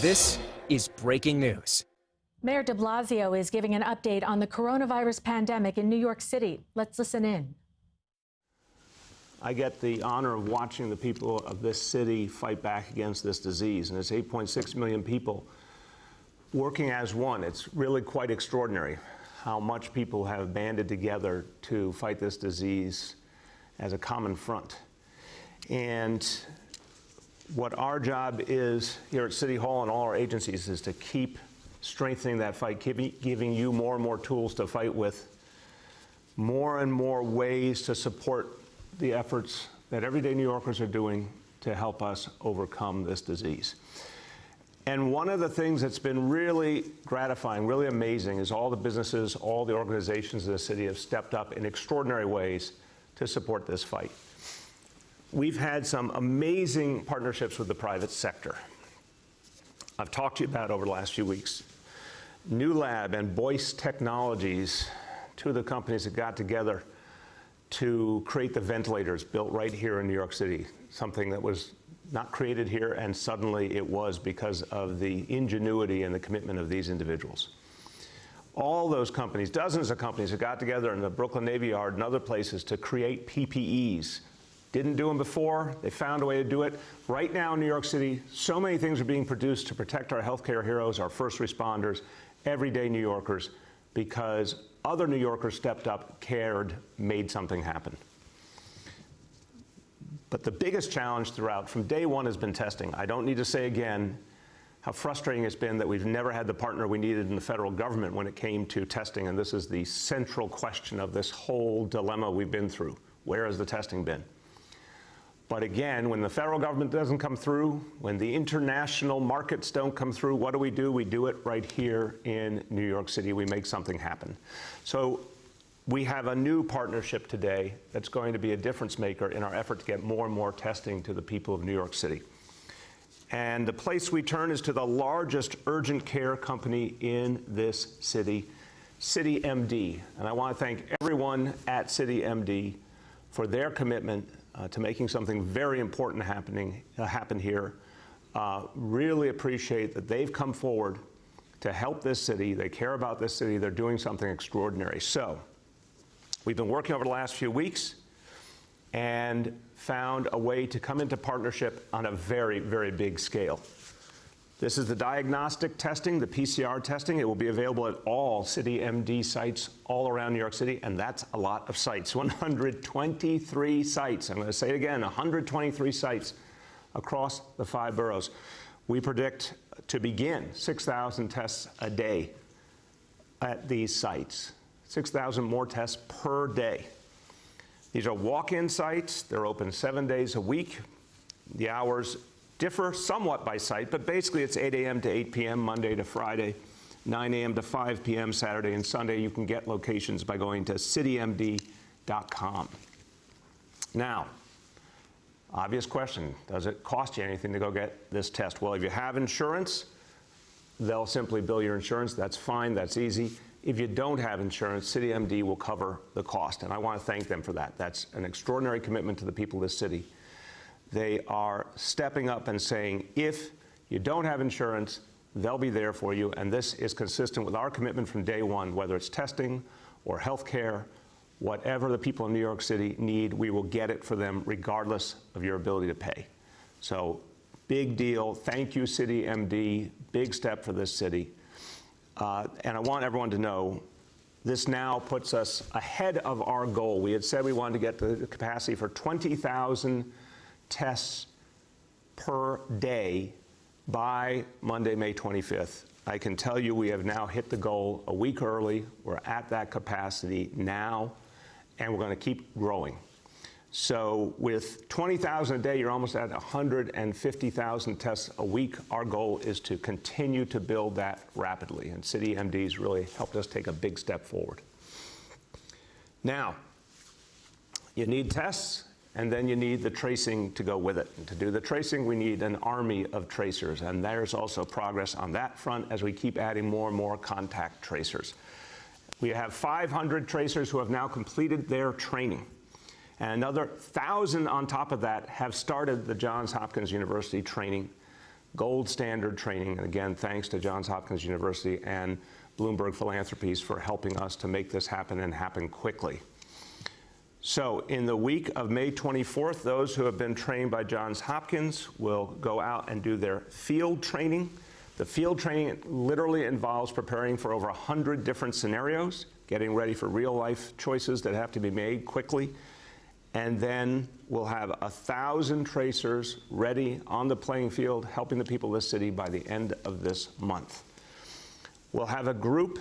This is breaking news. Mayor de Blasio is giving an update on the coronavirus pandemic in New York City. Let's listen in. I get the honor of watching the people of this city fight back against this disease, and it's 8.6 million people working as one. It's really quite extraordinary how much people have banded together to fight this disease as a common front. And what our job is here at City Hall and all our agencies is to keep strengthening that fight, giving you more and more tools to fight with, more and more ways to support the efforts that everyday New Yorkers are doing to help us overcome this disease. And one of the things that's been really gratifying, really amazing, is all the businesses, all the organizations in the city have stepped up in extraordinary ways to support this fight. We've had some amazing partnerships with the private sector. I've talked to you about over the last few weeks. New Lab and Boyce Technologies, two of the companies that got together to create the ventilators built right here in New York City, something that was not created here, and suddenly it was because of the ingenuity and the commitment of these individuals. All those companies, dozens of companies, that got together in the Brooklyn Navy Yard and other places to create PPEs. Didn't do them before, they found a way to do it. Right now in New York City, so many things are being produced to protect our healthcare heroes, our first responders, everyday New Yorkers, because other New Yorkers stepped up, cared, made something happen. But the biggest challenge throughout, from day one, has been testing. I don't need to say again how frustrating it's been that we've never had the partner we needed in the federal government when it came to testing, and this is the central question of this whole dilemma we've been through. Where has the testing been? But again, when the federal government doesn't come through, when the international markets don't come through, what do? We do it right here in New York City. We make something happen. So we have a new partnership today that's going to be a difference maker in our effort to get more and more testing to the people of New York City. And the place we turn is to the largest urgent care company in this city, CityMD. And I want to thank everyone at CityMD for their commitment to making something very important happen here. Really appreciate that they've come forward to help this city. They care about this city. They're doing something extraordinary. So we've been working over the last few weeks and found a way to come into partnership on a very, very big scale. This is the diagnostic testing, the PCR testing. It will be available at all CityMD sites all around New York City, and that's a lot of sites, 123 sites. I'm going to say it again, 123 sites across the 5 boroughs. We predict to begin 6,000 tests a day at these sites, 6,000 more tests per day. These are walk-in sites. They're open 7 days a week. The hours differ somewhat by site, but basically it's 8 a.m. to 8 p.m. Monday to Friday, 9 a.m. to 5 p.m. Saturday and Sunday. You can get locations by going to citymd.com. Now, obvious question, does it cost you anything to go get this test? Well, if you have insurance, they'll simply bill your insurance. That's fine, that's easy. If you don't have insurance, CityMD will cover the cost, and I want to thank them for that. That's an extraordinary commitment to the people of this city. They are stepping up and saying, if you don't have insurance, they'll be there for you. And this is consistent with our commitment from day one, whether it's testing or health care, whatever the people in New York City need, we will get it for them regardless of your ability to pay. So big deal. Thank you, CityMD. Big step for this city. And I want everyone to know this now puts us ahead of our goal. We had said we wanted to get the capacity for 20,000 tests per day by Monday, May 25th. I can tell you we have now hit the goal a week early. We're at that capacity now, and we're going to keep growing. So with 20,000 a day, you're almost at 150,000 tests a week. Our goal is to continue to build that rapidly, and CityMD's really helped us take a big step forward. Now, you need tests, and then you need the tracing to go with it. And to do the tracing, we need an army of tracers, and there's also progress on that front as we keep adding more and more contact tracers. We have 500 tracers who have now completed their training, and another 1,000 on top of that have started the Johns Hopkins University training. gold standard training. And again, thanks to Johns Hopkins University and Bloomberg Philanthropies for helping us to make this happen and happen quickly. So in the week of May 24th, those who have been trained by Johns Hopkins will go out and do their field training. The field training literally involves preparing for over 100 different scenarios, getting ready for real life choices that have to be made quickly. And then we'll have 1,000 tracers ready on the playing field, helping the people of this city by the end of this month. We'll have a group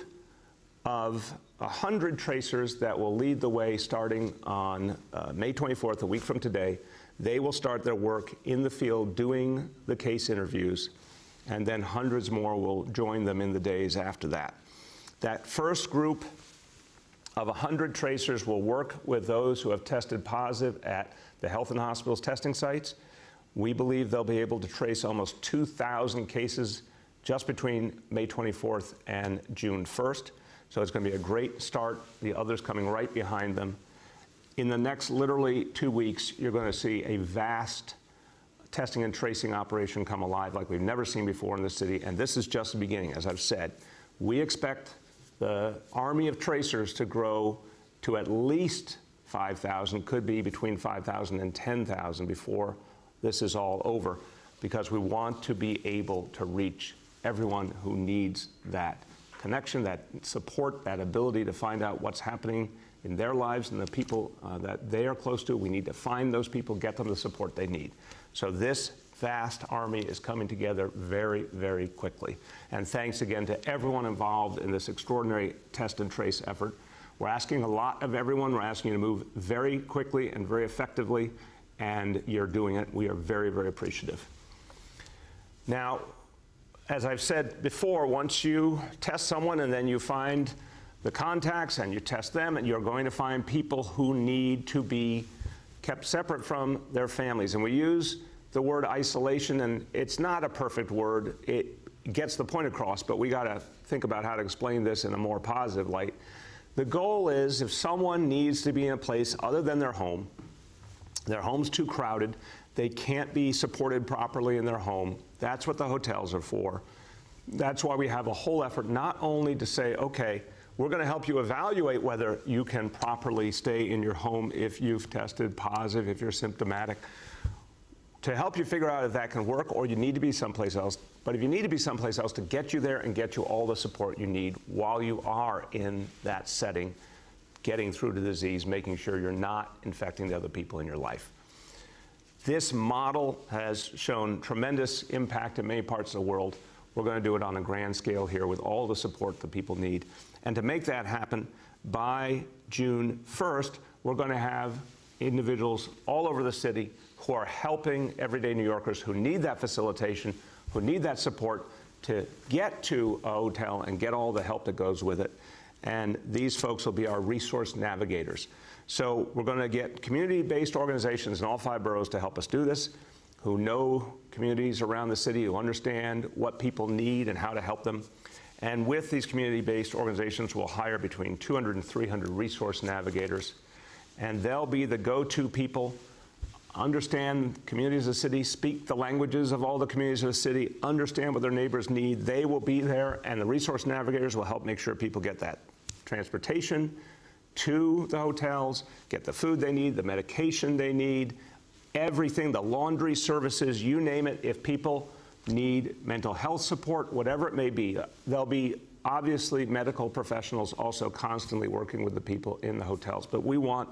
of 100 tracers that will lead the way starting on May 24th, a week from today. They will start their work in the field doing the case interviews, and then hundreds more will join them in the days after that. That first group of 100 tracers will work with those who have tested positive at the health and hospitals testing sites. We believe they'll be able to trace almost 2,000 cases just between May 24th and June 1st. So it's going to be a great start. The others coming right behind them. In the next literally 2 weeks, you're going to see a vast testing and tracing operation come alive like we've never seen before in the city. And this is just the beginning. As I've said, we expect the army of tracers to grow to at least 5,000, could be between 5,000 and 10,000 before this is all over, because we want to be able to reach everyone who needs that connection, that support, that ability to find out what's happening in their lives and the people that they are close to. We need to find those people, get them the support they need. So this vast army is coming together very, very quickly. And thanks again to everyone involved in this extraordinary test and trace effort. We're asking a lot of everyone. We're asking you to move very quickly and very effectively, and you're doing it. We are very, very appreciative. Now, as I've said before, once you test someone and then you find the contacts and you test them, and you're going to find people who need to be kept separate from their families. And we use the word isolation, and it's not a perfect word. It gets the point across, but we got to think about how to explain this in a more positive light. The goal is, if someone needs to be in a place other than their home's too crowded, they can't be supported properly in their home. That's what the hotels are for. That's why we have a whole effort not only to say, okay, we're going to help you evaluate whether you can properly stay in your home if you've tested positive, if you're symptomatic, to help you figure out if that can work, or you need to be someplace else. But if you need to be someplace else, to get you there and get you all the support you need while you are in that setting, getting through the disease, making sure you're not infecting the other people in your life. This model has shown tremendous impact in many parts of the world. We're going to do it on a grand scale here with all the support that people need. And to make that happen, by June 1st, we're going to have individuals all over the city who are helping everyday New Yorkers who need that facilitation, who need that support to get to a hotel and get all the help that goes with it. And these folks will be our resource navigators. So we're going to get community-based organizations in all 5 boroughs to help us do this, who know communities around the city, who understand what people need and how to help them. And with these community-based organizations, we'll hire between 200 and 300 resource navigators. And they'll be the go-to people, understand communities of the city, speak the languages of all the communities of the city, understand what their neighbors need. They will be there, and the resource navigators will help make sure people get that transportation to the hotels, get the food they need, the medication they need, everything, the laundry services, you name it. If people need mental health support, whatever it may be, there'll be obviously medical professionals also constantly working with the people in the hotels. But we want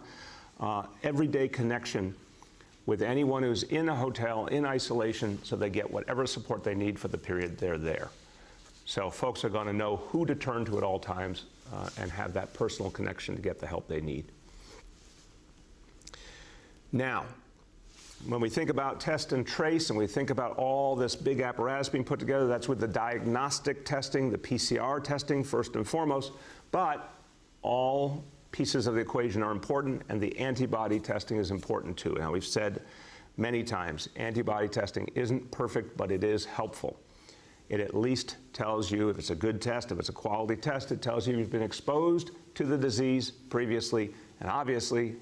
everyday connection with anyone who's in a hotel, in isolation, so they get whatever support they need for the period they're there. So folks are going to know who to turn to at all times and have that personal connection to get the help they need. Now, when we think about test and trace, and we think about all this big apparatus being put together, that's with the diagnostic testing, the PCR testing first and foremost, but all pieces of the equation are important, and the antibody testing is important too. Now, we've said many times, antibody testing isn't perfect, but it is helpful. It at least tells you if it's a good test, if it's a quality test, it tells you you've been exposed to the disease previously, and obviously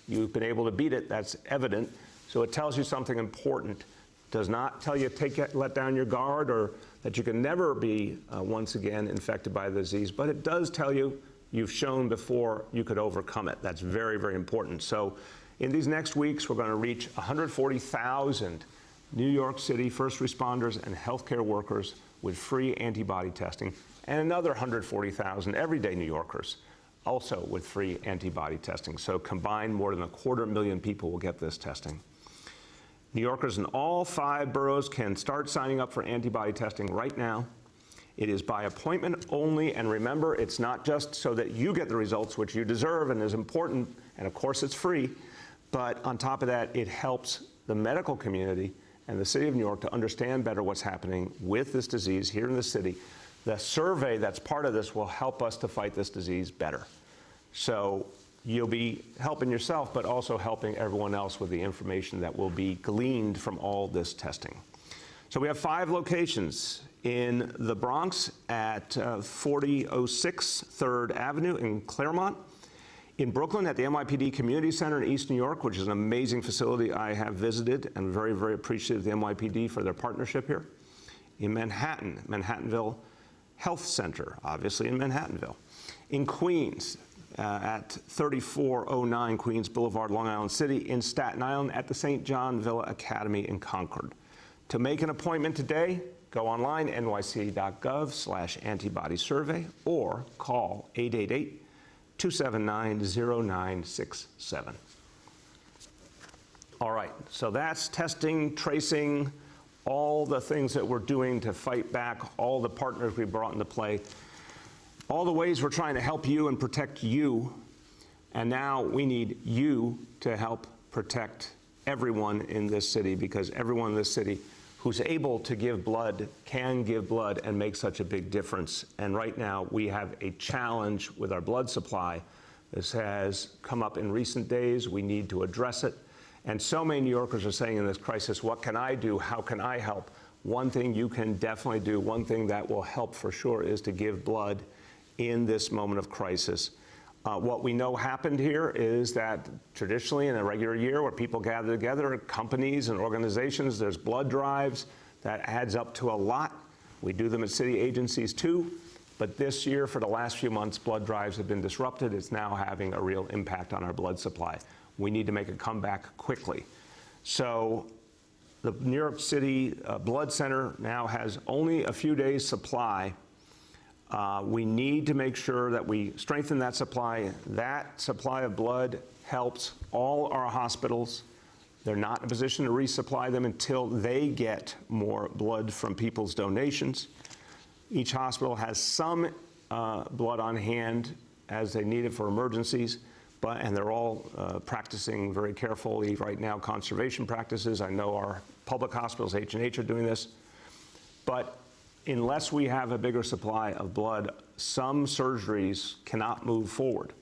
you've been able to beat it. That's evident. So it tells you something important Does not tell you let down your guard or that you can never be once again infected by the disease, but it does tell you you've shown before you could overcome it. That's very, very important. So in these next weeks, we're going to reach 140,000 New York City first responders and healthcare workers with free antibody testing, and another 140,000 everyday New Yorkers also with free antibody testing. So combined, more than 250,000 people will get this testing. New Yorkers in all 5 boroughs can start signing up for antibody testing right now. It is by appointment only, and remember, it's not just so that you get the results, which you deserve and is important, and of course it's free, but on top of that, it helps the medical community and the city of New York to understand better what's happening with this disease here in the city. The survey that's part of this will help us to fight this disease better. So you'll be helping yourself, but also helping everyone else with the information that will be gleaned from all this testing. So we have 5 locations in the Bronx at 4006 3rd Avenue in Claremont, in Brooklyn at the NYPD Community Center in East New York, which is an amazing facility I have visited, and very, very appreciative of the NYPD for their partnership here. In Manhattan, Manhattanville Health Center, obviously in Manhattanville. In Queens, at 3409 Queens Boulevard, Long Island City. In Staten Island at the St. John Villa Academy in Concord. To make an appointment today, go online, nyc.gov/antibody survey, or call 888-279-0967. All right, so that's testing, tracing, all the things that we're doing to fight back, all the partners we brought into play, all the ways we're trying to help you and protect you. And now we need you to help protect everyone in this city, because everyone in this city who's able to give blood can give blood and make such a big difference. And right now we have a challenge with our blood supply. This has come up in recent days. We need to address it. And so many New Yorkers are saying in this crisis, what can I do? How can I help? One thing you can definitely do, one thing that will help for sure, is to give blood in this moment of crisis. What we know happened here is that traditionally in a regular year where people gather together, companies and organizations, there's blood drives. That adds up to a lot. We do them at city agencies too. But this year, for the last few months, blood drives have been disrupted. It's now having a real impact on our blood supply. We need to make a comeback quickly. So the New York City Blood Center now has only a few days' supply. We need to make sure that we strengthen that supply. That supply of blood helps all our hospitals. They're not in a position to resupply them until they get more blood from people's donations. Each hospital has some blood on hand as they need it for emergencies, and they're all practicing very carefully right now conservation practices. I know our public hospitals, H&H, are doing this. But unless we have a bigger supply of blood, some surgeries cannot move forward.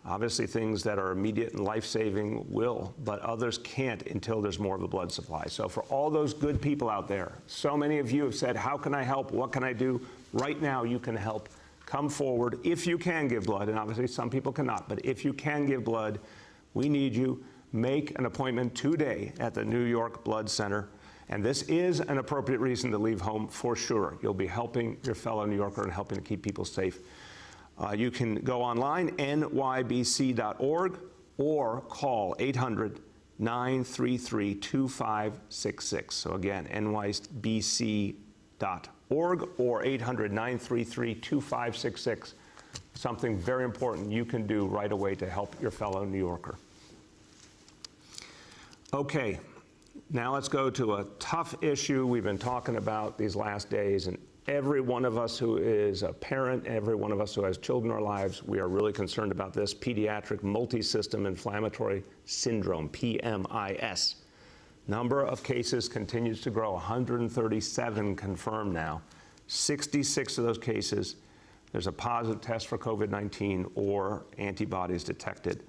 Obviously, things that are immediate and life-saving will, but others can't until there's more of a blood supply. So for all those good people out there, so many of you have said, how can I help? What can I do? Right now, you can help. Come forward if you can give blood, and obviously some people cannot, but if you can give blood, we need you. Make an appointment today at the New York Blood Center. And this is an appropriate reason to leave home for sure. You'll be helping your fellow New Yorker and helping to keep people safe. You can go online, nybc.org, or call 800-933-2566. So again, nybc.org or 800-933-2566. Something very important you can do right away to help your fellow New Yorker. Okay. Now let's go to a tough issue we've been talking about these last days, and every one of us who is a parent, every one of us who has children in our lives, we are really concerned about this pediatric multi-system inflammatory syndrome, PMIS. Number of cases continues to grow, 137 confirmed now. 66 of those cases, there's a positive test for COVID-19 or antibodies detected.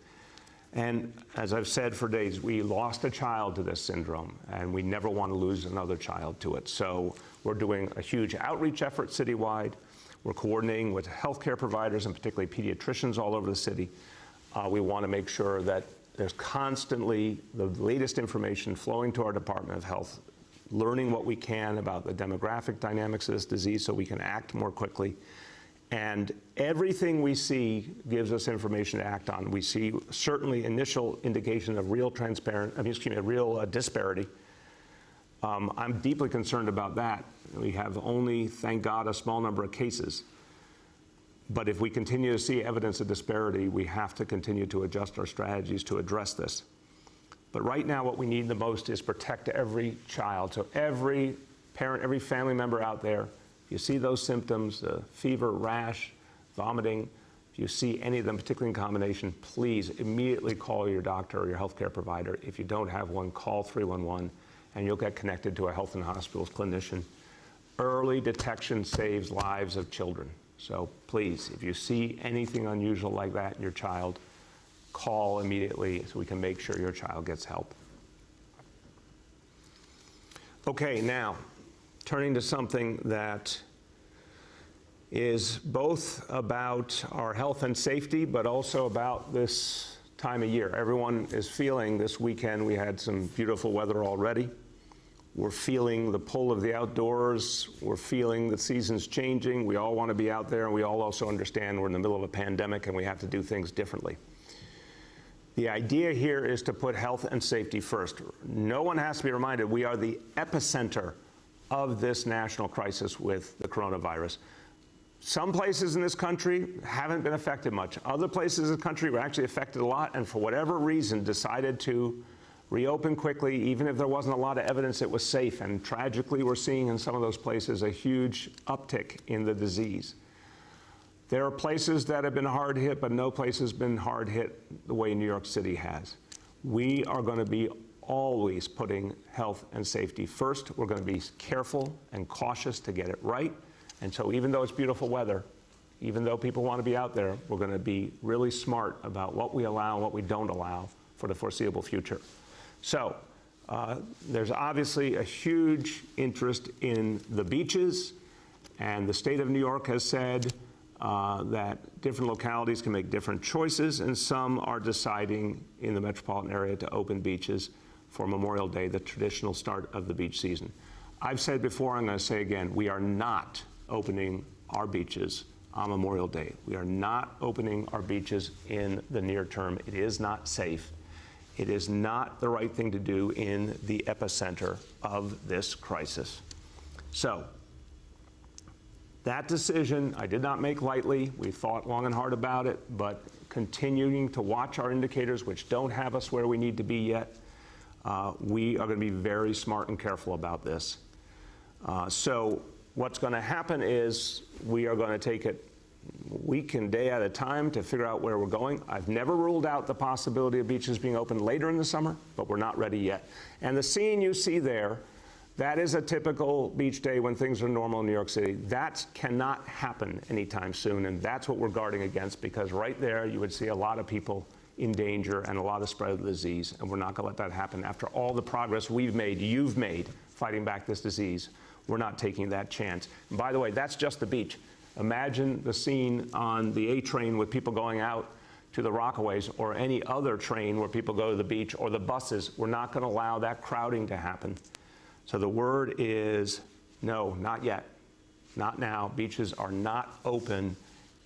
And as I've said for days, we lost a child to this syndrome, and we never want to lose another child to it. So we're doing a huge outreach effort citywide. We're coordinating with healthcare providers, and particularly pediatricians all over the city. We want to make sure that there's constantly the latest information flowing to our Department of Health learning what we can about the demographic dynamics of this disease so we can act more quickly. And everything we see gives us information to act on. We see certainly initial indication of real disparity. I'm deeply concerned about that. We have only, thank God, a small number of cases. But if we continue to see evidence of disparity, we have to continue to adjust our strategies to address this. But right now, what we need the most is protect every child. So every parent, every family member out there, if you see those symptoms, fever, rash, vomiting, if you see any of them, particularly in combination, please immediately call your doctor or your healthcare provider. If you don't have one, call 311, and you'll get connected to a health and hospitals clinician. Early detection saves lives of children. So please, if you see anything unusual like that in your child, call immediately so we can make sure your child gets help. Okay, now, turning to something that is both about our health and safety, but also about this time of year. Everyone is feeling this weekend, we had some beautiful weather already. We're feeling the pull of the outdoors. We're feeling the season's changing. We all want to be out there, and we all also understand we're in the middle of a pandemic and we have to do things differently. The idea here is to put health and safety first. No one has to be reminded we are the epicenter of this national crisis with the coronavirus. Some places in this country haven't been affected much. Other places in the country were actually affected a lot, and for whatever reason decided to reopen quickly, even if there wasn't a lot of evidence it was safe. And tragically, we're seeing in some of those places a huge uptick in the disease. There are places that have been hard hit, but no place has been hard hit the way New York City has. We are going to be always putting health and safety first. We're going to be careful and cautious to get it right. And so even though it's beautiful weather, even though people want to be out there, we're going to be really smart about what we allow and what we don't allow for the foreseeable future. So there's obviously a huge interest in the beaches, and the state of New York has said that different localities can make different choices, and some are deciding in the metropolitan area to open beaches for Memorial Day, the traditional start of the beach season. I've said before, I'm going to say again, we are not opening our beaches on Memorial Day. We are not opening our beaches in the near term. It is not safe. It is not the right thing to do in the epicenter of this crisis. So, that decision I did not make lightly. We thought long and hard about it, but continuing to watch our indicators, which don't have us where we need to be yet, we are going to be very smart and careful about this. So what's going to happen is we are going to take it week and day at a time to figure out where we're going. I've never ruled out the possibility of beaches being open later in the summer, but we're not ready yet. And the scene you see there, that is a typical beach day when things are normal in New York City. That cannot happen anytime soon, and that's what we're guarding against, because right there you would see a lot of people in danger and a lot of spread of the disease, and we're not going to let that happen. After all the progress we've made, you've made, fighting back this disease, we're not taking that chance. And by the way, that's just the beach. Imagine the scene on the A train with people going out to the Rockaways, or any other train where people go to the beach, or the buses. We're not going to allow that crowding to happen. So the word is no, not yet, not now. Beaches are not open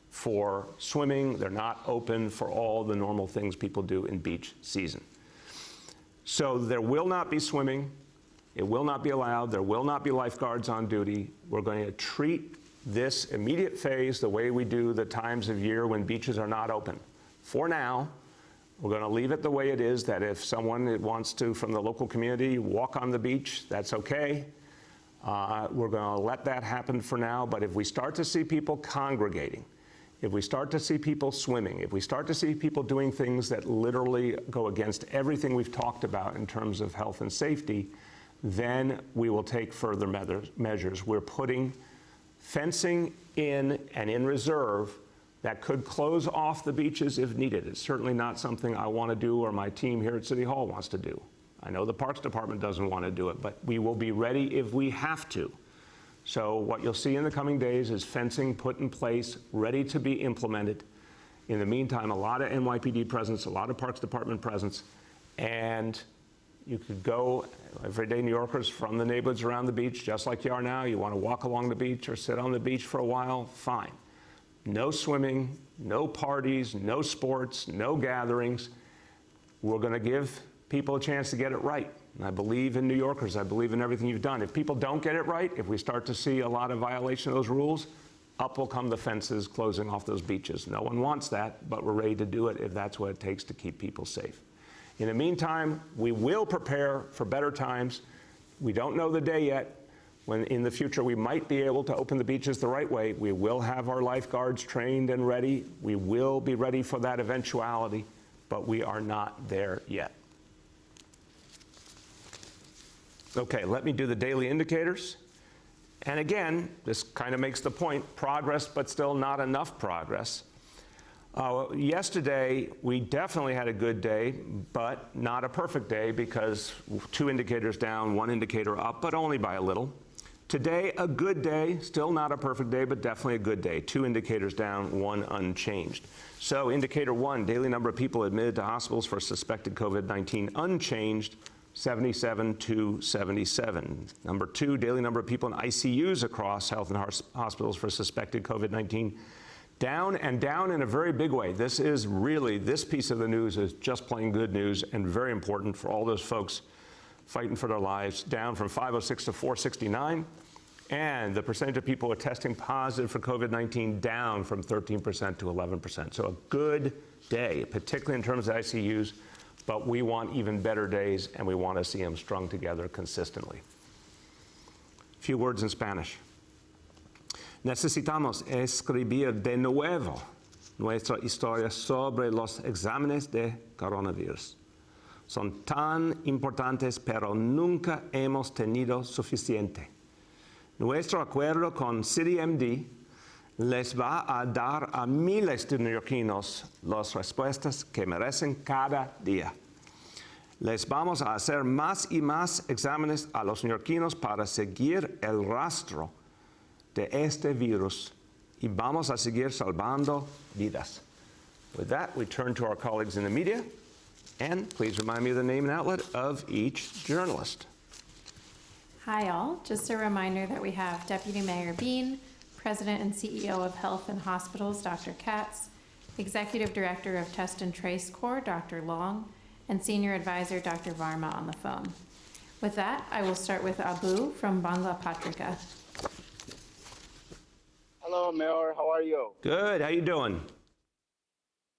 for swimming. They're not open for all the normal things people do in beach season. So there will not be swimming. It will not be allowed. There will not be lifeguards on duty. We're going to treat this immediate phase the way we do the times of year when beaches are not open. For now, we're going to leave it the way it is, that if someone wants to, from the local community, walk on the beach, that's okay. We're going to let that happen for now. But if we start to see people congregating, if we start to see people swimming, if we start to see people doing things that literally go against everything we've talked about in terms of health and safety, then we will take further measures. We're putting fencing in and in reserve that could close off the beaches if needed. It's certainly not something I want to do or my team here at City Hall wants to do. I know the Parks Department doesn't want to do it, but we will be ready if we have to. So what you'll see in the coming days is fencing put in place, ready to be implemented. In the meantime, a lot of NYPD presence, a lot of Parks Department presence, and You could go, everyday New Yorkers, from the neighborhoods around the beach, just like you are now. You want to walk along the beach or sit on the beach for a while, fine. No swimming, no parties, no sports, no gatherings. We're going to give people a chance to get it right. And I believe in New Yorkers. I believe in everything you've done. If people don't get it right, if we start to see a lot of violation of those rules, up will come the fences closing off those beaches. No one wants that, but we're ready to do it if that's what it takes to keep people safe. In the meantime, we will prepare for better times. We don't know the day yet when in the future we might be able to open the beaches the right way. We will have our lifeguards trained and ready. We will be ready for that eventuality, but we are not there yet. Okay, let me do the daily indicators. And again, this kind of makes the point, progress, but still not enough progress. Yesterday, we definitely had a good day, but not a perfect day because 2 indicators down, 1 indicator up, but only by a little. Today, a good day, still not a perfect day, but definitely a good day. 2 indicators down, 1 unchanged. So indicator 1, daily number of people admitted to hospitals for suspected COVID-19, unchanged, 77 to 77. Number 2, daily number of people in ICUs across health and hospitals for suspected COVID-19, down and down in a very big way. This is really, this piece of the news is just plain good news and very important for all those folks fighting for their lives, down from 506 to 469. And the percentage of people who are testing positive for COVID-19 down from 13% to 11%. So a good day, particularly in terms of ICUs, but we want even better days and we want to see them strung together consistently. A few words in Spanish. Necesitamos escribir de nuevo nuestra historia sobre los exámenes de coronavirus. Son tan importantes, pero nunca hemos tenido suficiente. Nuestro acuerdo con CityMD les va a dar a miles de neoyorquinos las respuestas que merecen cada día. Les vamos a hacer más y más exámenes a los neoyorquinos para seguir el rastro de este virus y vamos a seguir salvando vidas. With that, we turn to our colleagues in the media, and please remind me of the name and outlet of each journalist. Hi all, just a reminder that we have Deputy Mayor Bean, President and CEO of Health and Hospitals, Dr. Katz, Executive Director of Test and Trace Corps, Dr. Long, and Senior Advisor, Dr. Varma on the phone. With that, I will start with Abu from Bangla Patrika. Hello, Mayor. How are you? Good. How you doing?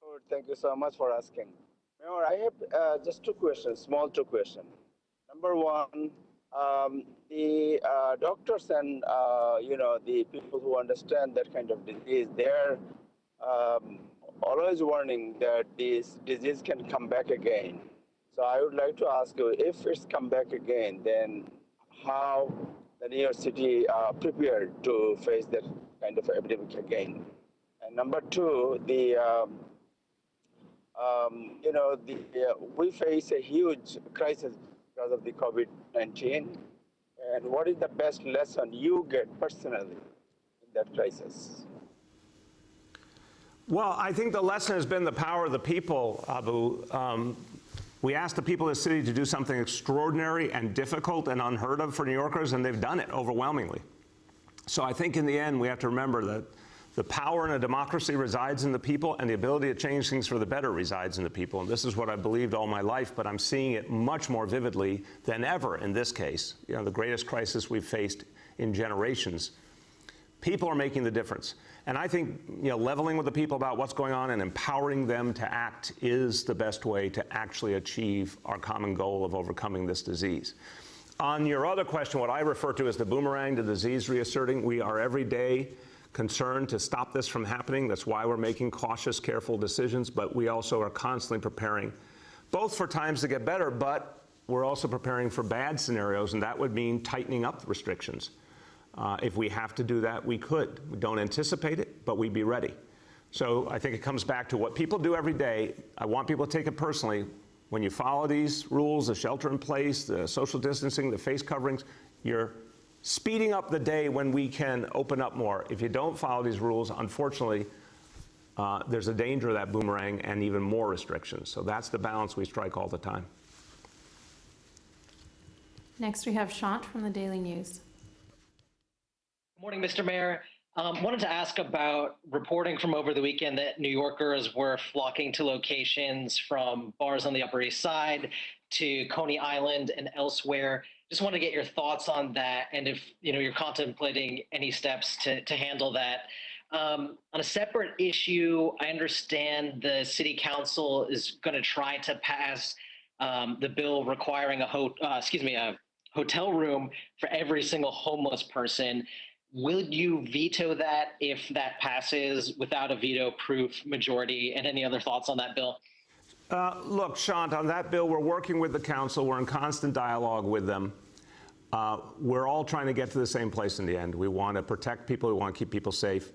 Good. Thank you so much for asking. Mayor, I have just 2 questions, small 2 questions. Number 1, the doctors and the people who understand that kind of disease, they're always warning that this disease can come back again. So I would like to ask you, if it's come back again, then how the New York City prepared to face that kind of epidemic again? And number 2, we face a huge crisis because of the COVID-19. And what is the best lesson you get personally in that crisis? Well, I think the lesson has been the power of the people, Abu. We asked the people of the city to do something extraordinary and difficult and unheard of for New Yorkers, and they've done it overwhelmingly. So I think in the end, we have to remember that the power in a democracy resides in the people, and the ability to change things for the better resides in the people. And this is what I believed all my life, but I'm seeing it much more vividly than ever in this case. You know, the greatest crisis we've faced in generations. People are making the difference. And I think, leveling with the people about what's going on and empowering them to act is the best way to actually achieve our common goal of overcoming this disease. On your other question, what I refer to as the boomerang, the disease reasserting, we are every day concerned to stop this from happening. That's why we're making cautious, careful decisions, but we also are constantly preparing, both for times to get better, but we're also preparing for bad scenarios, and that would mean tightening up restrictions. If we have to do that, we could. We don't anticipate it, but we'd be ready. So I think it comes back to what people do every day. I want people to take it personally. When you follow these rules, the shelter in place, the social distancing, the face coverings, you're speeding up the day when we can open up more. If you don't follow these rules, unfortunately, there's a danger of that boomerang and even more restrictions. So that's the balance we strike all the time. Next, we have Shant from the Daily News. Good morning, Mr. Mayor. Wanted to ask about reporting from over the weekend that New Yorkers were flocking to locations from bars on the Upper East Side to Coney Island and elsewhere. Just want to get your thoughts on that, and if you're contemplating any steps to handle that. On a separate issue, I understand the City Council is going to try to pass the bill requiring a hotel room for every single homeless person. Will you veto that if that passes without a veto-proof majority? And any other thoughts on that bill? Look, Shant, on that bill, we're working with the council. We're in constant dialogue with them. We're all trying to get to the same place in the end. We want to protect people. We want to keep people safe.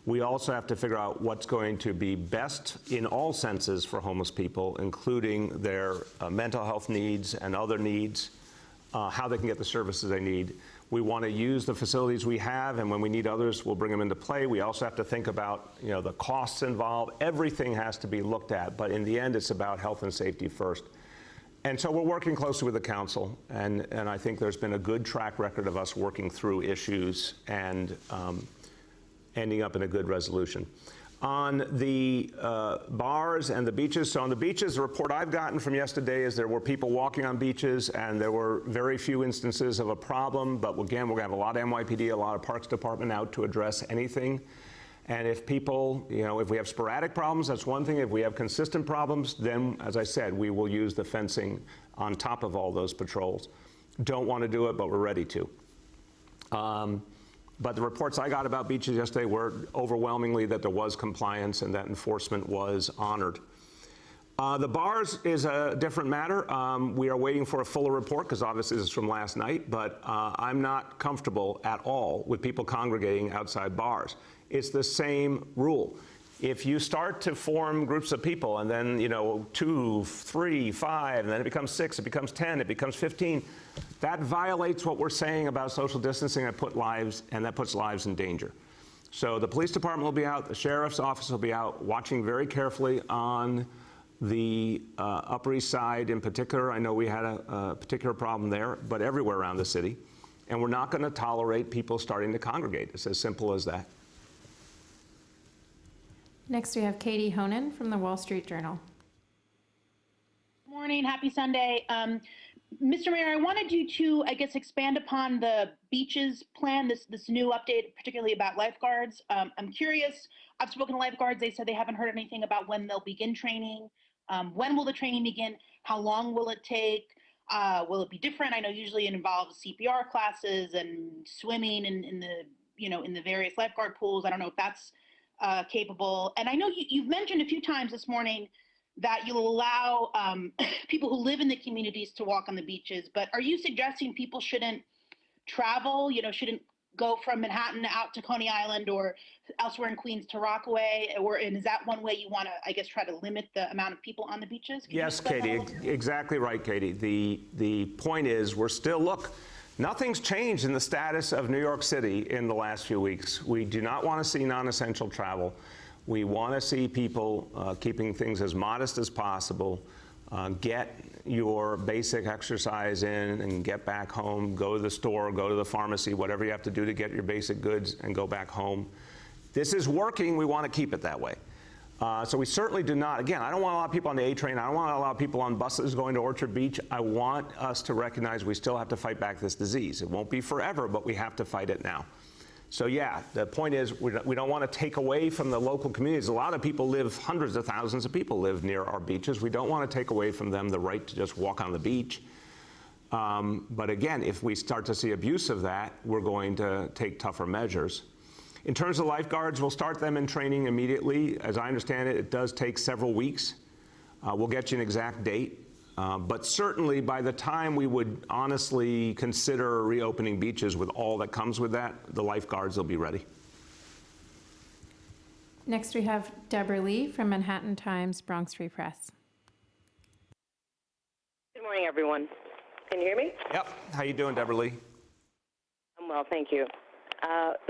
We also have to figure out what's going to be best in all senses for homeless people, including their mental health needs and other needs, how they can get the services they need. We want to use the facilities we have, and when we need others, we'll bring them into play. We also have to think about, the costs involved. Everything has to be looked at, but in the end, it's about health and safety first. And so we're working closely with the council, and I think there's been a good track record of us working through issues and ending up in a good resolution. On the bars and the beaches, so on the beaches, the report I've gotten from yesterday is there were people walking on beaches and there were very few instances of a problem, but again, we're gonna have a lot of NYPD, a lot of Parks Department out to address anything. And if people, if we have sporadic problems, that's one thing. If we have consistent problems, then, as I said, we will use the fencing on top of all those patrols. Don't want to do it, but we're ready to. But the reports I got about beaches yesterday were overwhelmingly that there was compliance and that enforcement was honored. The bars is a different matter. We are waiting for a fuller report because obviously this is from last night, but I'm not comfortable at all with people congregating outside bars. It's the same rule. If you start to form groups of people and then, 2, 3, 5, and then it becomes 6, it becomes 10, it becomes 15, that violates what we're saying about social distancing and that puts lives in danger. So the police department will be out, the sheriff's office will be out, watching very carefully on the Upper East Side in particular. I know we had a particular problem there, but everywhere around the city. And we're not going to tolerate people starting to congregate. It's as simple as that. Next, we have Katie Honan from the Wall Street Journal. Morning, happy Sunday. Mr. Mayor, I wanted you to, expand upon the beaches plan, this new update, particularly about lifeguards. I'm curious, I've spoken to lifeguards, they said they haven't heard anything about when they'll begin training. When will the training begin? How long will it take? Will it be different? I know usually it involves CPR classes and swimming in the various lifeguard pools. I don't know if that's capable. And I know you've mentioned a few times this morning that you'll allow people who live in the communities to walk on the beaches, but are you suggesting people shouldn't travel, shouldn't go from Manhattan out to Coney Island or elsewhere in Queens to Rockaway? And is that one way you want to, try to limit the amount of people on the beaches? Yes, Katie, exactly right, Katie. The point is nothing's changed in the status of New York City in the last few weeks. We do not want to see non-essential travel. We want to see people keeping things as modest as possible, get your basic exercise in and get back home, go to the store, go to the pharmacy, whatever you have to do to get your basic goods and go back home. This is working. We want to keep it that way. So we certainly do not. Again, I don't want a lot of people on the A train. I don't want to allow people on buses going to Orchard Beach. I want us to recognize we still have to fight back this disease. It won't be forever, but we have to fight it now. So yeah, the point is we don't want to take away from the local communities. A lot of people live, hundreds of thousands of people live near our beaches. We don't want to take away from them the right to just walk on the beach. But again, if we start to see abuse of that, we're going to take tougher measures. In terms of lifeguards, we'll start them in training immediately. As I understand it, it does take several weeks. We'll get you an exact date. But certainly by the time we would honestly consider reopening beaches with all that comes with that, the lifeguards will be ready. Next, we have Deborah Lee from Manhattan Times, Bronx Free Press. Good morning, everyone. Can you hear me? Yep. How you doing, Deborah Lee? I'm well, thank you.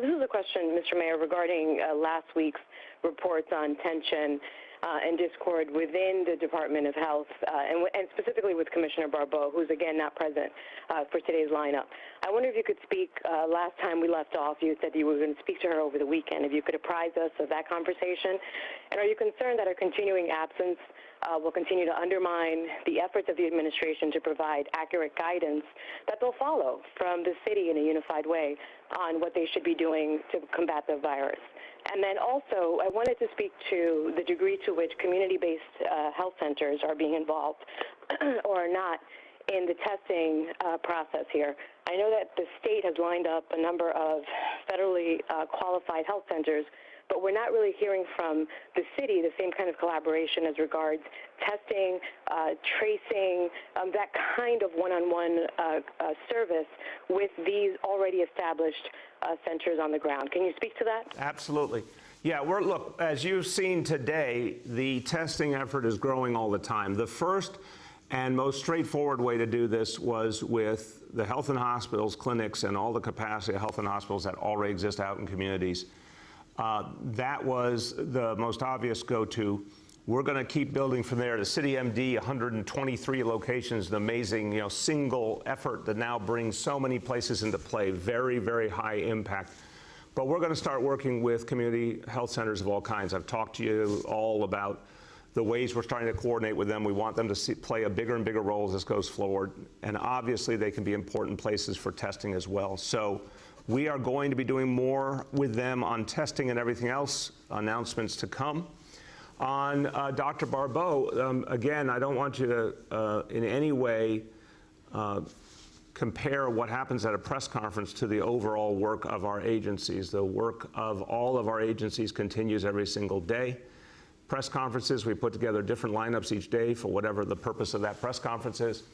This is a question, Mr. Mayor, regarding last week's reports on tension and discord within the Department of Health, and specifically with Commissioner Barbeau, who's again not present for today's lineup. I wonder if you could speak, last time we left off, you said you were going to speak to her over the weekend. If you could apprise us of that conversation. And are you concerned that her continuing absence will continue to undermine the efforts of the administration to provide accurate guidance that they'll follow from the city in a unified way on what they should be doing to combat the virus? And then also, I wanted to speak to the degree to which community-based health centers are being involved or not in the testing process here. I know that the state has lined up a number of federally qualified health centers, but we're not really hearing from the city the same kind of collaboration as regards testing, tracing, that kind of one-on-one service with these already established centers on the ground. Can you speak to that? Absolutely. Yeah, look, as you've seen today, the testing effort is growing all the time. The first and most straightforward way to do this was with the health and hospitals, clinics, and all the capacity of health and hospitals that already exist out in communities. That was the most obvious go-to. We're going to keep building from there. The City MD, 123 locations, an amazing, single effort that now brings so many places into play. Very, very high impact. But we're going to start working with community health centers of all kinds. I've talked to you all about the ways we're starting to coordinate with them. We want them to play a bigger and bigger role as this goes forward. And obviously, they can be important places for testing as well. So we are going to be doing more with them on testing and everything else, announcements to come. On Dr. Barbeau, again, I don't want you to in any way compare what happens at a press conference to the overall work of our agencies. The work of all of our agencies continues every single day. Press conferences, we put together different lineups each day for whatever the purpose of that press conference is.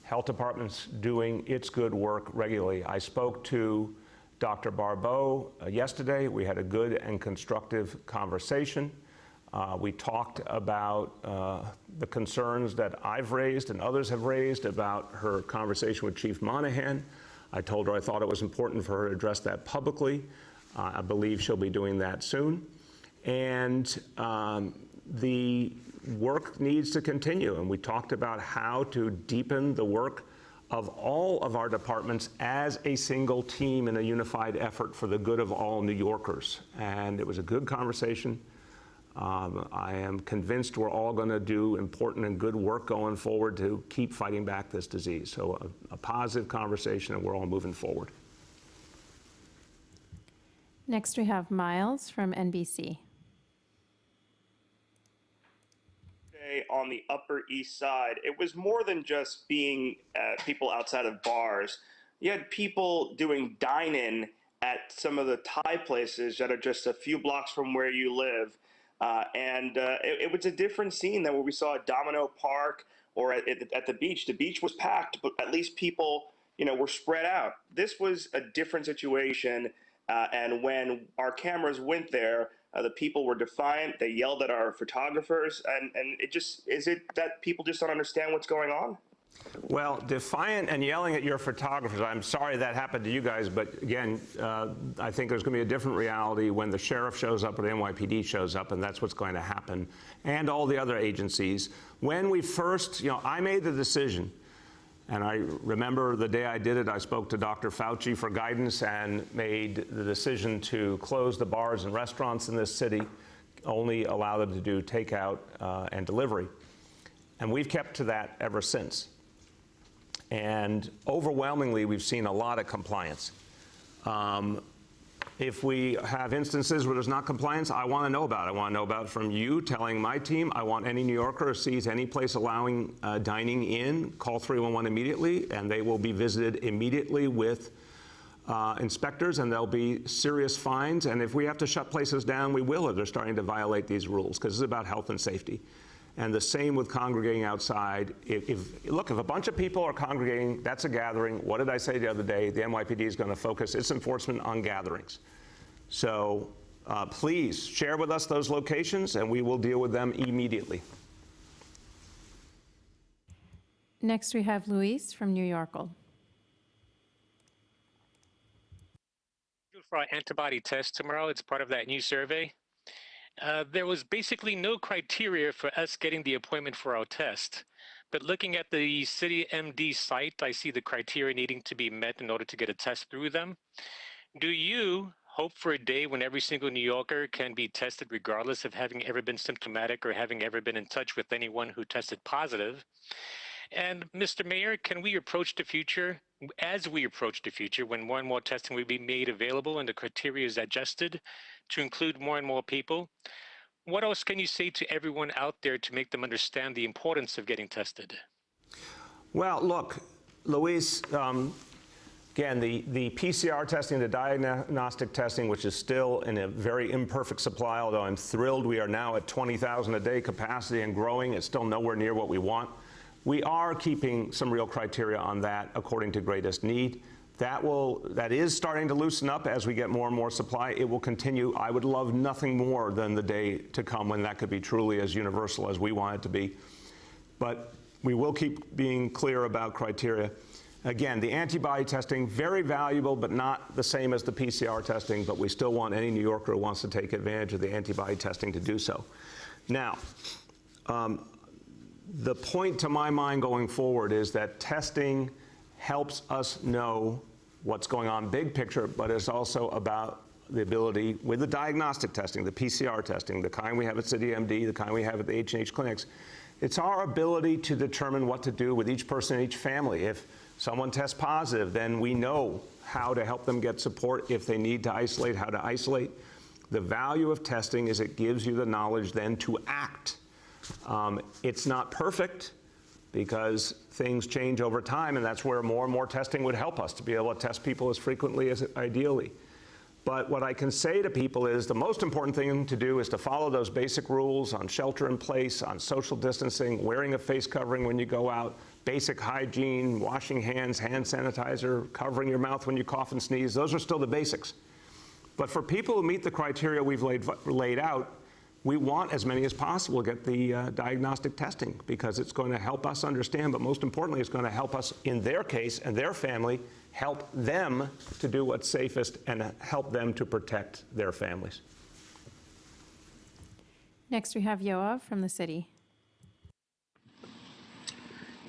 Health department's doing its good work regularly. I spoke to Dr. Barbeau yesterday. We had a good and constructive conversation. We talked about the concerns that I've raised and others have raised about her conversation with Chief Monahan. I told her I thought it was important for her to address that publicly. I believe she'll be doing that soon. And the work needs to continue. And we talked about how to deepen the work of all of our departments as a single team in a unified effort for the good of all New Yorkers. And it was a good conversation. I am convinced we're all going to do important and good work going forward to keep fighting back this disease. So a positive conversation, and we're all moving forward. Next, we have Miles from NBC. On the Upper East Side, it was more than just being people outside of bars. You had people doing dine-in at some of the Thai places that are just a few blocks from where you live. It was a different scene than what we saw at Domino Park or at the beach. The beach was packed, but at least people, were spread out. This was a different situation. And when our cameras went there, the people were defiant. They yelled at our photographers. And is it that people just don't understand what's going on? Well, defiant and yelling at your photographers, I'm sorry that happened to you guys, but again, I think there's going to be a different reality when the sheriff shows up or the NYPD shows up, and that's what's going to happen, and all the other agencies. When we first, I made the decision, and I remember the day I did it, I spoke to Dr. Fauci for guidance and made the decision to close the bars and restaurants in this city, only allow them to do takeout and delivery. And we've kept to that ever since. And overwhelmingly, we've seen a lot of compliance. If we have instances where there's not compliance, I want to know about it. I want to know about it from you telling my team. I want any New Yorker who sees any place allowing dining in, call 311 immediately, and they will be visited immediately with inspectors, and there'll be serious fines. And if we have to shut places down, we will if they're starting to violate these rules, because this is about health and safety. And the same with congregating outside. Look, if a bunch of people are congregating, that's a gathering. What did I say the other day? The NYPD is going to focus its enforcement on gatherings. So please share with us those locations, and we will deal with them immediately. Next, we have Luis from New Yorker. For our antibody test tomorrow, it's part of that new survey. there was basically no criteria for us getting the appointment for our test. But looking at the City MD site, I see the criteria needing to be met in order to get a test through them. Do you hope for a day when every single New Yorker can be tested regardless of having ever been symptomatic or having ever been in touch with anyone who tested positive? And Mr. Mayor, can we approach the future, as we approach the future, when more and more testing will be made available and the criteria is adjusted to include more and more people? What else can you say to everyone out there to make them understand the importance of getting tested? Well, look, Luis, again, the PCR testing, the diagnostic testing, which is still in a very imperfect supply, although I'm thrilled we are now at 20,000 a day capacity and growing. It's still nowhere near what we want. We are keeping some real criteria on that according to greatest need. That is starting to loosen up as we get more and more supply. It will continue. I would love nothing more than the day to come when that could be truly as universal as we want it to be. But we will keep being clear about criteria. Again, the antibody testing, very valuable, but not the same as the PCR testing, but we still want any New Yorker who wants to take advantage of the antibody testing to do so. Now, the point to my mind going forward is that testing helps us know what's going on big picture, but it's also about the ability with the diagnostic testing, the PCR testing, the kind we have at City MD, the kind we have at the H&H clinics. It's our ability to determine what to do with each person in each family. If someone tests positive, then we know how to help them get support. If they need to isolate, how to isolate. The value of testing is it gives you the knowledge then to act. It's not perfect, because things change over time, and that's where more and more testing would help us to be able to test people as frequently as ideally. But what I can say to people is the most important thing to do is to follow those basic rules on shelter in place, on social distancing, wearing a face covering when you go out, basic hygiene, washing hands, hand sanitizer, covering your mouth when you cough and sneeze. Those are still the basics. But for people who meet the criteria we've laid out, we want as many as possible get the diagnostic testing, because it's going to help us understand, but most importantly, it's going to help us, in their case and their family, help them to do what's safest and help them to protect their families. Next, we have Yoav from the city.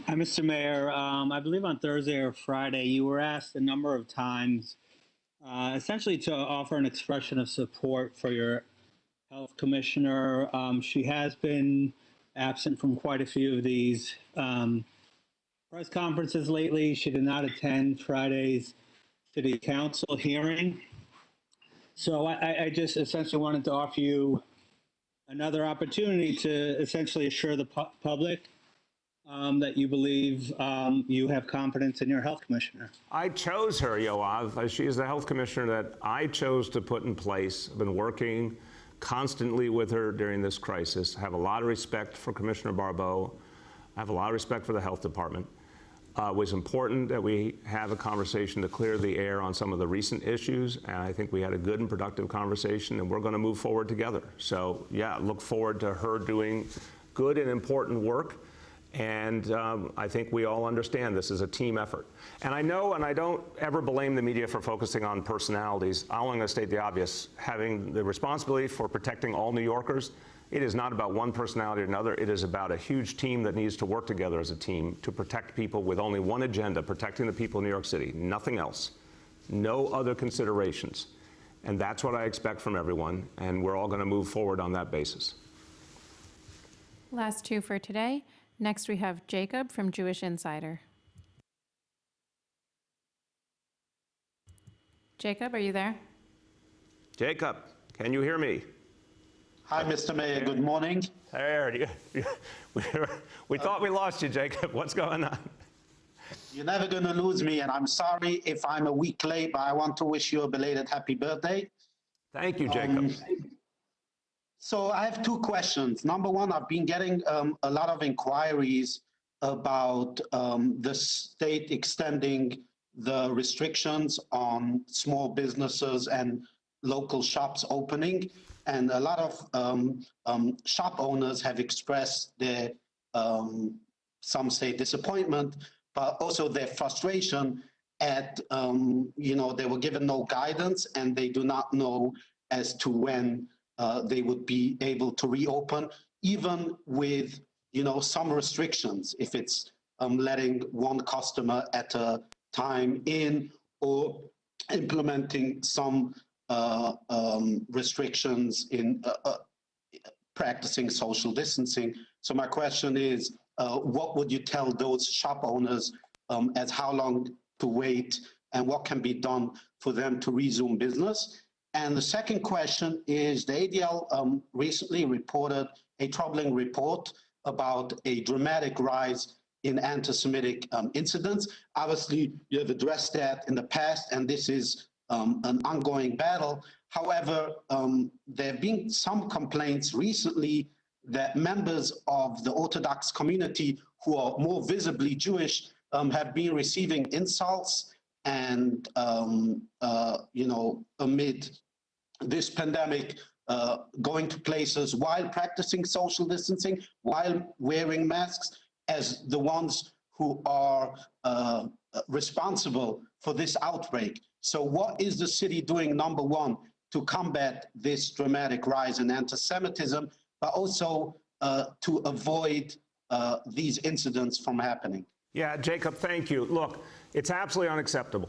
Hi, Mr. Mayor. I believe on Thursday or Friday, you were asked a number of times essentially to offer an expression of support for your health commissioner. She has been absent from quite a few of these press conferences lately. She did not attend Friday's city council hearing. So I just essentially wanted to offer you another opportunity to essentially assure the public that you believe you have confidence in your health commissioner. I chose her, Yoav. She is the health commissioner that I chose to put in place. I've been working constantly with her during this crisis. I have a lot of respect for Commissioner Barbeau. I have a lot of respect for the health department. It was important that we have a conversation to clear the air on some of the recent issues, and I think we had a good and productive conversation, and we're going to move forward together. So yeah, look forward to her doing good and important work. And I think we all understand this is a team effort. And I know, and I don't ever blame the media for focusing on personalities. I'm going to state the obvious. Having the responsibility for protecting all New Yorkers, it is not about one personality or another. It is about a huge team that needs to work together as a team to protect people with only one agenda, protecting the people in New York City, nothing else, no other considerations. And that's what I expect from everyone, and we're all going to move forward on that basis. Last two for today. Next, we have Jacob from Jewish Insider. Jacob, are you there? Jacob, can you hear me? Hi, Mr. Mayor. Good morning. There, we thought we lost you, Jacob. What's going on? You're never going to lose me, and I'm sorry if I'm a week late, but I want to wish you a belated happy birthday. Thank you, Jacob. So I have two questions. Number one, I've been getting a lot of inquiries about the state extending the restrictions on small businesses and local shops opening. And a lot of shop owners have expressed their, some say disappointment, but also their frustration at, they were given no guidance and they do not know as to when they would be able to reopen, even with some restrictions, if it's letting one customer at a time in, or implementing some restrictions in practicing social distancing. So my question is, what would you tell those shop owners as how long to wait, and what can be done for them to resume business? And the second question is, the ADL recently reported a troubling report about a dramatic rise in anti-Semitic incidents. Obviously, you have addressed that in the past, and this is an ongoing battle. However, there have been some complaints recently that members of the Orthodox community who are more visibly Jewish have been receiving insults, and amid this pandemic, going to places while practicing social distancing, while wearing masks, as the ones who are responsible for this outbreak. So what is the city doing, number one, to combat this dramatic rise in anti-Semitism, but also to avoid these incidents from happening? Yeah, Jacob, thank you. Look, it's absolutely unacceptable.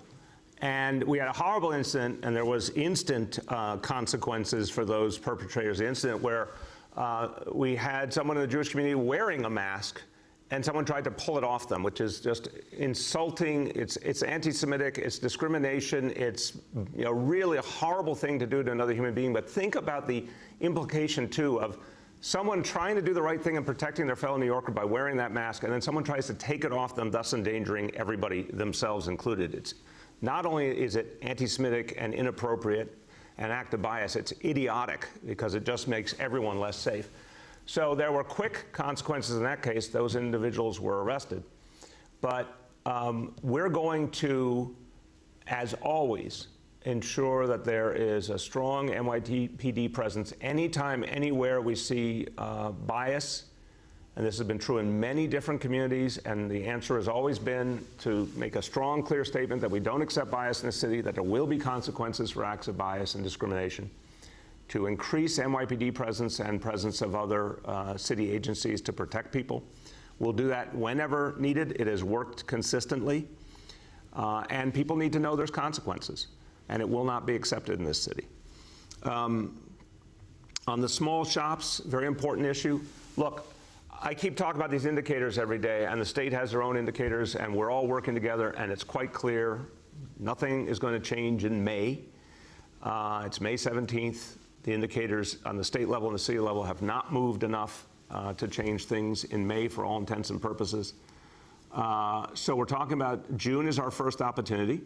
And we had a horrible incident, and there was instant consequences for those perpetrators. The incident where we had someone in the Jewish community wearing a mask, and someone tried to pull it off them, which is just insulting. It's anti-Semitic. It's discrimination. It's really a horrible thing to do to another human being. But think about the implication too of someone trying to do the right thing and protecting their fellow New Yorker by wearing that mask, and then someone tries to take it off them, thus endangering everybody, themselves included. It's not only is it anti-Semitic and inappropriate, an act of bias, it's idiotic because it just makes everyone less safe. So there were quick consequences in that case. Those individuals were arrested. But we're going to, as always, ensure that there is a strong NYPD presence anytime, anywhere we see bias. And this has been true in many different communities, and the answer has always been to make a strong, clear statement that we don't accept bias in the city, that there will be consequences for acts of bias and discrimination, to increase NYPD presence and presence of other city agencies to protect people. We'll do that whenever needed. It has worked consistently, and people need to know there's consequences, and it will not be accepted in this city. On the small shops, very important issue. Look, I keep talking about these indicators every day, and the state has their own indicators, and we're all working together, and it's quite clear nothing is going to change in May. It's May 17th. The indicators on the state level and the city level have not moved enough to change things in May for all intents and purposes. So we're talking about June is our first opportunity,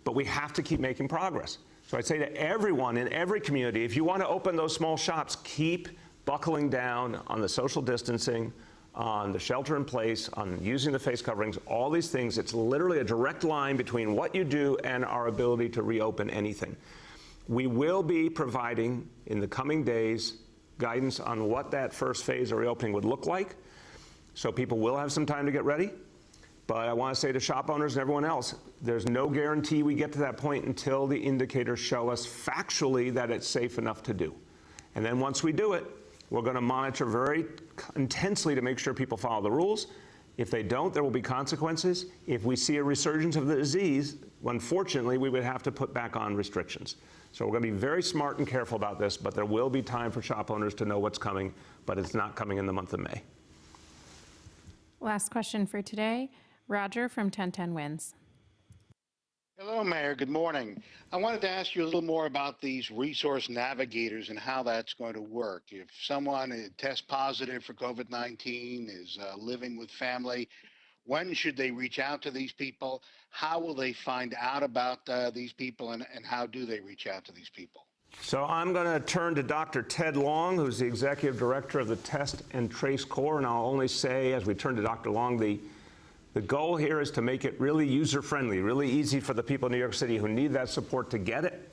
but we have to keep making progress. So I'd say to everyone in every community, if you want to open those small shops, keep buckling down on the social distancing, on the shelter in place, on using the face coverings, all these things. It's literally a direct line between what you do and our ability to reopen anything. We will be providing in the coming days guidance on what that first phase of reopening would look like. So people will have some time to get ready. But I want to say to shop owners and everyone else, there's no guarantee we get to that point until the indicators show us factually that it's safe enough to do. And then once we do it, we're going to monitor very intensely to make sure people follow the rules. If they don't, there will be consequences. If we see a resurgence of the disease, unfortunately, we would have to put back on restrictions. So we're going to be very smart and careful about this, but there will be time for shop owners to know what's coming, but it's not coming in the month of May. Last question for today. Roger from 1010 Wins. Hello, Mayor. Good morning. I wanted to ask you a little more about these resource navigators and how that's going to work. If someone tests positive for COVID-19, is living with family, when should they reach out to these people? How will they find out about these people, and how do they reach out to these people? So I'm going to turn to Dr. Ted Long, who's the Executive Director of the Test and Trace Corps, and I'll only say, as we turn to Dr. Long, the goal here is to make it really user-friendly, really easy for the people in New York City who need that support to get it.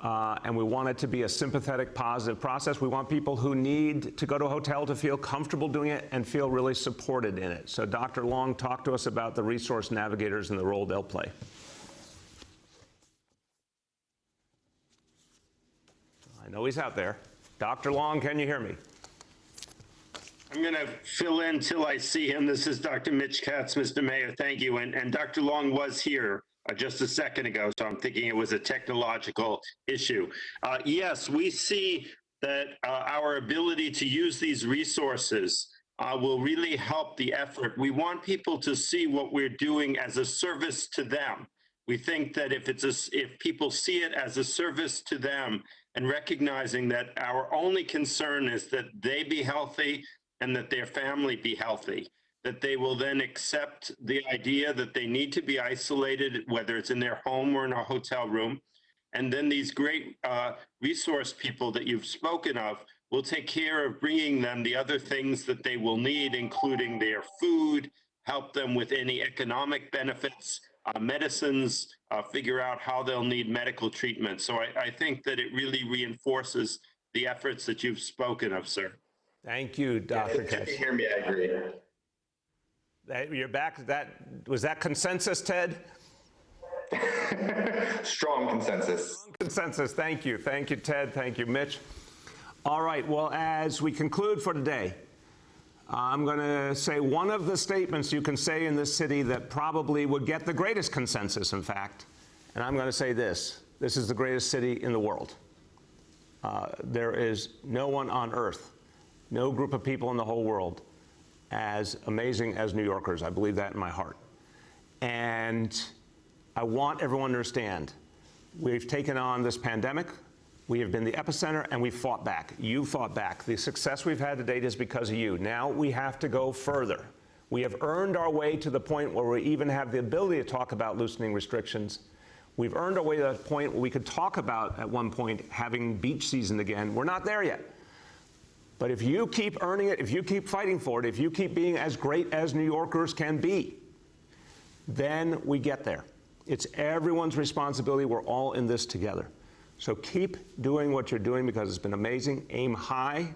And we want it to be a sympathetic, positive process. We want people who need to go to a hotel to feel comfortable doing it and feel really supported in it. So Dr. Long, talk to us about the resource navigators and the role they'll play. I know he's out there. Dr. Long, can you hear me? I'm going to fill in till I see him. This is Dr. Mitch Katz, Mr. Mayor. Thank you. And Dr. Long was here just a second ago, so I'm thinking it was a technological issue. Yes, we see that our ability to use these resources will really help the effort. We want people to see what we're doing as a service to them. We think that if people see it as a service to them and recognizing that our only concern is that they be healthy and that their family be healthy, that they will then accept the idea that they need to be isolated, whether it's in their home or in a hotel room. And then these great resource people that you've spoken of will take care of bringing them the other things that they will need, including their food, help them with any economic benefits, medicines, figure out how they'll need medical treatment. So I think that it really reinforces the efforts that you've spoken of, sir. Thank you, Dr. Katz. If you hear me, I agree. You're back. Was that consensus, Ted? Strong consensus. Strong consensus. Thank you. Thank you, Ted. Thank you, Mitch. All right. Well, as we conclude for today, I'm going to say one of the statements you can say in this city that probably would get the greatest consensus, in fact. And I'm going to say this. This is the greatest city in the world. There is no one on earth, no group of people in the whole world as amazing as New Yorkers. I believe that in my heart. And I want everyone to understand, we've taken on this pandemic, we have been the epicenter, and we've fought back. You fought back. The success we've had to date is because of you. Now we have to go further. We have earned our way to the point where we even have the ability to talk about loosening restrictions. We've earned our way to that point where we could talk about, at one point, having beach season again. We're not there yet. But if you keep earning it, if you keep fighting for it, if you keep being as great as New Yorkers can be, then we get there. It's everyone's responsibility. We're all in this together. So keep doing what you're doing because it's been amazing. Aim high.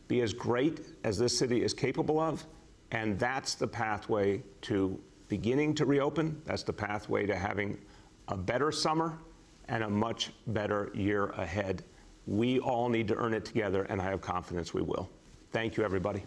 Be as great as this city is capable of. And that's the pathway to beginning to reopen. That's the pathway to having a better summer and a much better year ahead. We all need to earn it together, and I have confidence we will. Thank you, everybody.